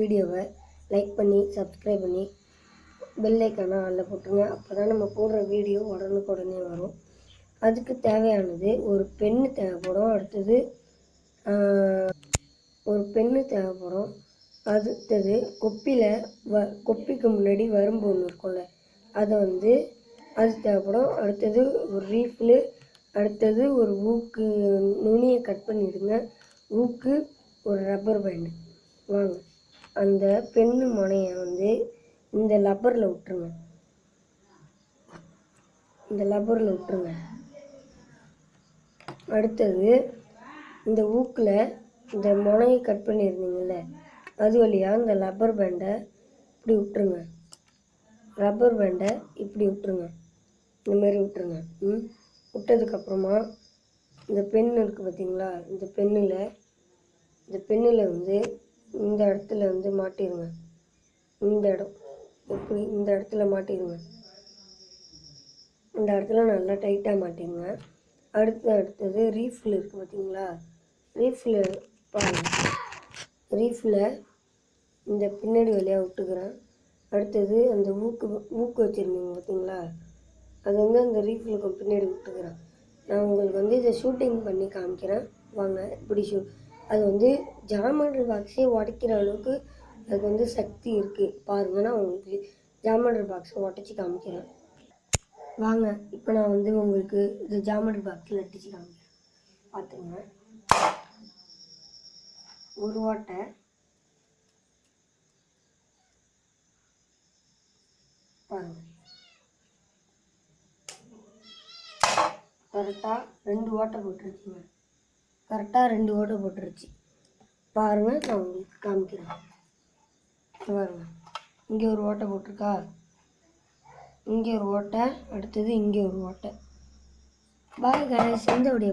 வீடியோவை லைக் பண்ணி சப்ஸ்கிரைப் பண்ணி பெல் ஐக்கானை அதில் போட்டுருங்க. அப்போ தான் நம்ம போடுற வீடியோ உடனுக்குடனே வரும். அதுக்கு தேவையானது ஒரு பென்னு தேவைப்படும், அடுத்தது ஒரு பென்னு தேவைப்படும், அடுத்தது கொப்பிக்கு முன்னாடி வரும்பு ஒன்று இருக்கும்ல அதை அது தேவைப்படும், அடுத்தது ஒரு ரீஃபில், அடுத்தது ஒரு ஊக்கு நுனியை கட் பண்ணிவிடுங்க, ஊக்கு, ஒரு ரப்பர் பேண்டு. வாங்க அந்த பென்னு முனையை இந்த லப்பரில் விட்டுருங்க, அடுத்தது இந்த ஊக்கில் இந்த முனையை கட் பண்ணியிருந்தீங்கள்ல அது வழியாக இந்த ரப்பர் பேண்டை இப்படி விட்டுருங்க, இந்த மாதிரி விட்டுருங்க. விட்டதுக்கப்புறமா இந்த பென் இருக்குது பார்த்தீங்களா, இந்த பென்னில் இந்த இடத்துல மாட்டிடுங்க, இந்த இடத்துல மாட்டிடுங்க, இந்த இடத்துல நல்லா டைட்டாக மாட்டிடுங்க. அடுத்தது ரீஃபில் இருக்குது பார்த்தீங்களா, ரீஃபில் இந்த பின்னாடி வழியாக விட்டுக்கிறேன். அடுத்தது அந்த ஊக்கு வச்சுருந்தீங்க பார்த்தீங்களா, அது அந்த ரீஃபிலுக்கு பின்னாடி விட்டுக்கிறேன். நான் உங்களுக்கு இதை ஷூட்டிங் பண்ணி காமிக்கிறேன். வாங்க இப்படி அது ஜாமெண்ட்ரி பாக்ஸே உடைக்கிற அளவுக்கு அதுக்கு சக்தி இருக்குது. பாருங்கள், நான் உங்களுக்கு ஜாமெண்ட்ரி பாக்ஸை உடச்சி காமிக்கிறேன். வாங்க இப்போ நான் உங்களுக்கு இது ஜாமெண்ட்ரி பாக்ஸில் அடித்து காமிக்கிறேன். பார்த்துங்க, ஒரு ஓட்டை, பாருங்கள், கரெக்டாக 2 ஓட்டை போட்டுருச்சுங்க, பாருங்கள். நான் உங்களுக்கு காமிக்கிறேன். பாருங்கள், இங்கே ஒரு ஓட்டை போட்டிருக்கா, இங்கே ஒரு ஓட்டை, அடுத்தது இங்கே ஒரு ஓட்டை. பாய் கைஸ், இந்த வீடியோ